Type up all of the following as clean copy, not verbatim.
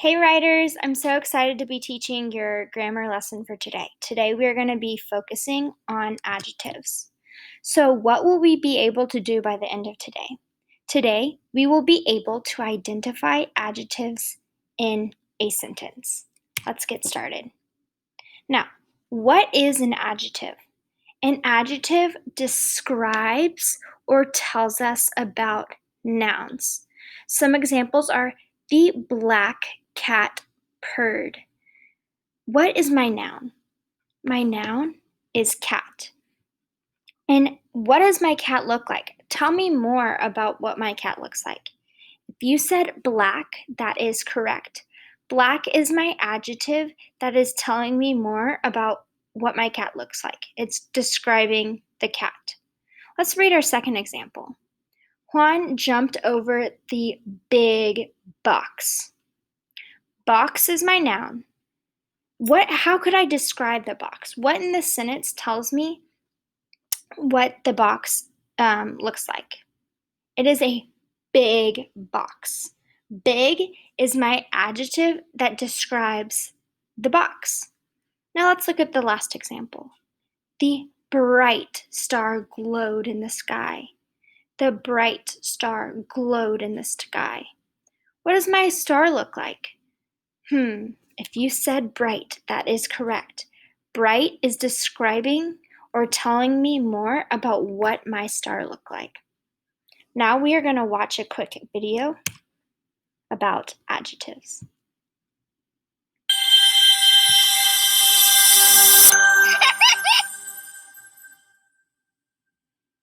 Hey writers, I'm so excited to be teaching your grammar lesson for today. Today we are going to be focusing on adjectives. So, what will we be able to do by the end of today? Today, we will be able to identify adjectives in a sentence. Let's get started. Now, what is an adjective? An adjective describes or tells us about nouns. Some examples are the black cat purred. What is my noun? My noun is cat. And what does my cat look like? Tell me more about what my cat looks like. If you said black, that is correct. Black is my adjective that is telling me more about what my cat looks like. It's describing the cat. Let's read our second example. Juan jumped over the big box. Box is my noun. How could I describe the box? What in this sentence tells me what the box looks like? It is a big box. Big is my adjective that describes the box. Now let's look at the last example. The bright star glowed in the sky. The bright star glowed in the sky. What does my star look like? If you said bright, that is correct. Bright is describing or telling me more about what my star looked like. Now we are going to watch a quick video about adjectives.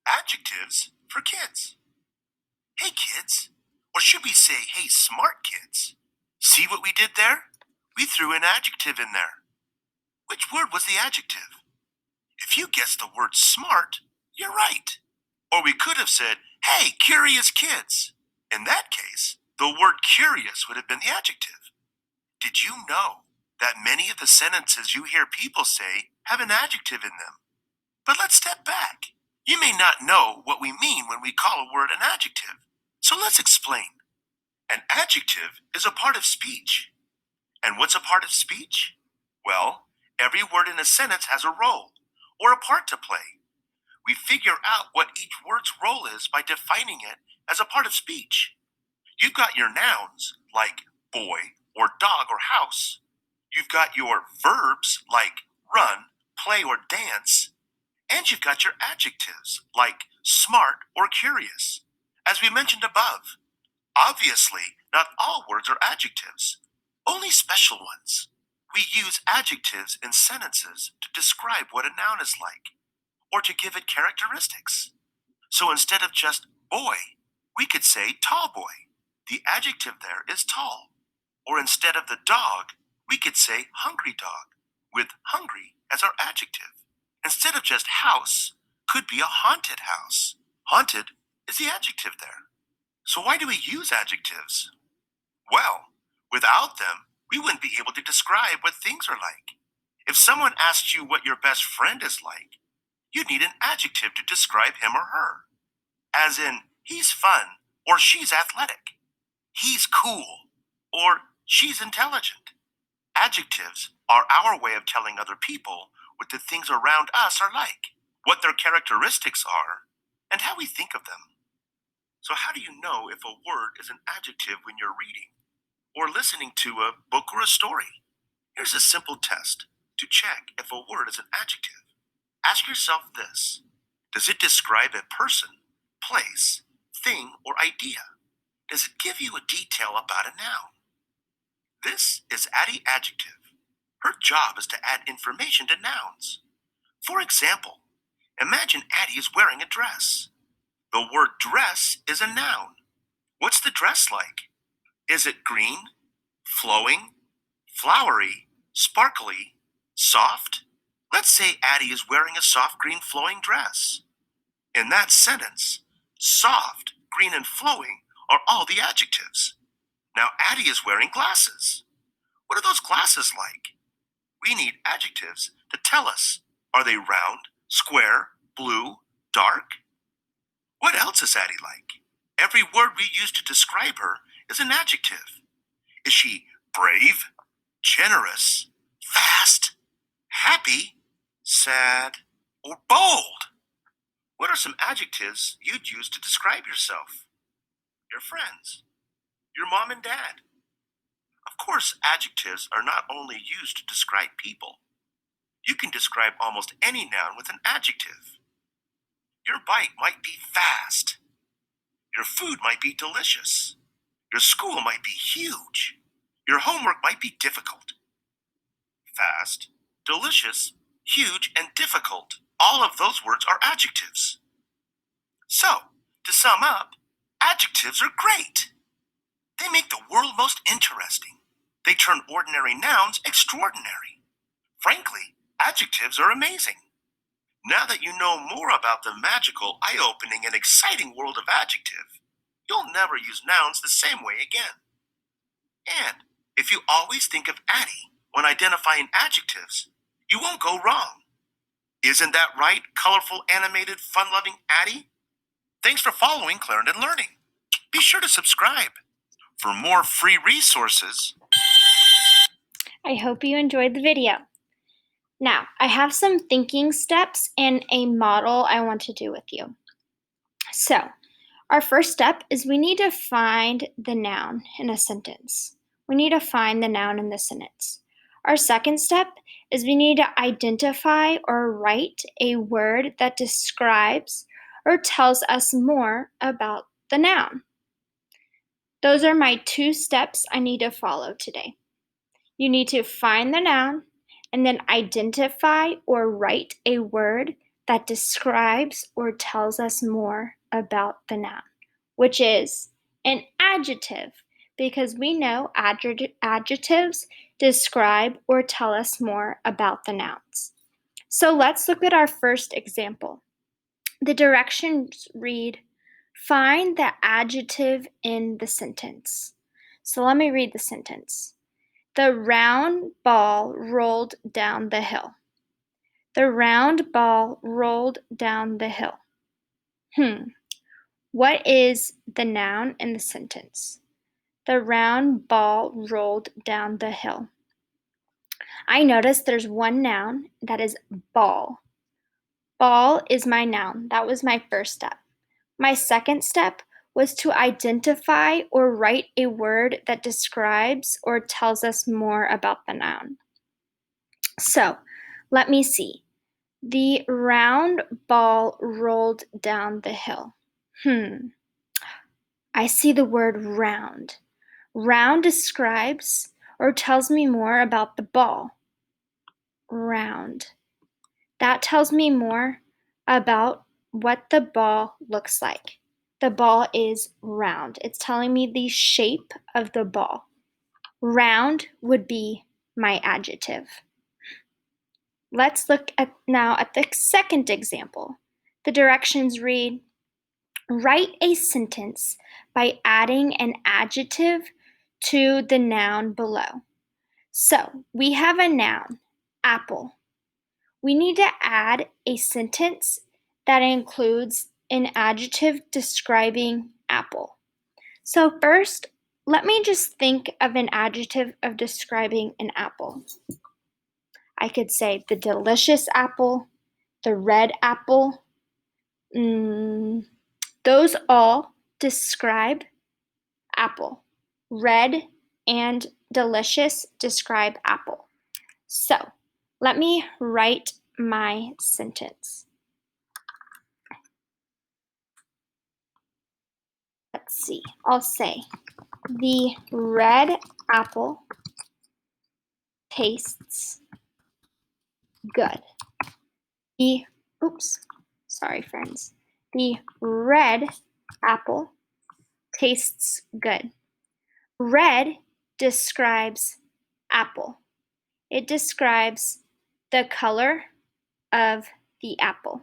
Adjectives for kids. Hey kids, or should we say, hey smart kids? See what we did there? We threw an adjective in there. Which word was the adjective? If you guessed the word smart, you're right. Or we could have said, hey curious kids. In that case, the word curious would have been the adjective. Did you know that many of the sentences you hear people say have an adjective in them? But let's step back. You may not know what we mean when we call a word an adjective. So let's explain. An adjective is a part of speech. And what's a part of speech? Well, every word in a sentence has a role or a part to play. We figure out what each word's role is by defining it as a part of speech. You've got your nouns like boy or dog or house. You've got your verbs like run, play, or dance. And you've got your adjectives, like smart or curious. As we mentioned above, obviously, not all words are adjectives, only special ones. We use adjectives in sentences to describe what a noun is like, or to give it characteristics. So instead of just boy, we could say tall boy. The adjective there is tall. Or instead of the dog, we could say hungry dog, with hungry as our adjective. Instead of just house, could be a haunted house. Haunted is the adjective there. So why do we use adjectives? Well, without them, we wouldn't be able to describe what things are like. If someone asked you what your best friend is like, you'd need an adjective to describe him or her. As in, he's fun, or she's athletic. He's cool, or she's intelligent. Adjectives are our way of telling other people what the things around us are like, what their characteristics are, and how we think of them. So, how do you know if a word is an adjective when you're reading or listening to a book or a story? Here's a simple test to check if a word is an adjective. Ask yourself this: does it describe a person, place, thing, or idea? Does it give you a detail about a noun? This is Addie Adjective. Her job is to add information to nouns. For example, imagine Addie is wearing a dress. The word dress is a noun. What's the dress like? Is it green, flowing, flowery, sparkly, soft? Let's say Addie is wearing a soft green flowing dress. In that sentence, soft, green, and flowing are all the adjectives. Now Addie is wearing glasses. What are those glasses like? We need adjectives to tell us. Are they round, square, blue, dark? What else is Addie like? Every word we use to describe her is an adjective. Is she brave, generous, fast, happy, sad, or bold? What are some adjectives you'd use to describe yourself, your friends, your mom and dad? Of course, adjectives are not only used to describe people. You can describe almost any noun with an adjective. Your bike might be fast. Your food might be delicious. Your school might be huge. Your homework might be difficult. Fast, delicious, huge, and difficult. All of those words are adjectives. So, to sum up, adjectives are great. They make the world most interesting. They turn ordinary nouns extraordinary. Frankly, adjectives are amazing. Now that you know more about the magical, eye-opening, and exciting world of adjective, you'll never use nouns the same way again. And if you always think of Addie when identifying adjectives, you won't go wrong. Isn't that right, colorful, animated, fun-loving Addie? Thanks for following Clarendon Learning. Be sure to subscribe. For more free resources, I hope you enjoyed the video. Now, I have some thinking steps and a model I want to do with you. So, our first step is we need to find the noun in a sentence. We need to find the noun in the sentence. Our second step is we need to identify or write a word that describes or tells us more about the noun. Those are my 2 steps I need to follow today. You need to find the noun and then identify or write a word that describes or tells us more about the noun, which is an adjective, because we know adjectives describe or tell us more about the nouns. So let's look at our first example. The directions read, find the adjective in the sentence. So let me read the sentence. The round ball rolled down the hill. The round ball rolled down the hill. What is the noun in the sentence? The round ball rolled down the hill. I noticed there's one noun that is ball. Ball is my noun. That was my first step. My second step was to identify or write a word that describes or tells us more about the noun. So, let me see. The round ball rolled down the hill. I see the word round. Round describes or tells me more about the ball. Round. That tells me more about what the ball looks like. The ball is round. It's telling me the shape of the ball. Round would be my adjective. Let's look now at the second example. The directions read, write a sentence by adding an adjective to the noun below. So we have a noun, apple. We need to add a sentence that includes an adjective describing apple. So first, let me just think of an adjective of describing an apple. I could say the delicious apple, the red apple. Those all describe apple. Red and delicious describe apple. So let me write my sentence. Let's see. I'll say, the red apple tastes good. Sorry friends. The red apple tastes good. Red describes apple. It describes the color of the apple.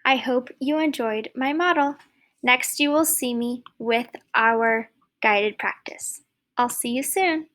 I hope you enjoyed my model. Next, you will see me with our guided practice. I'll see you soon.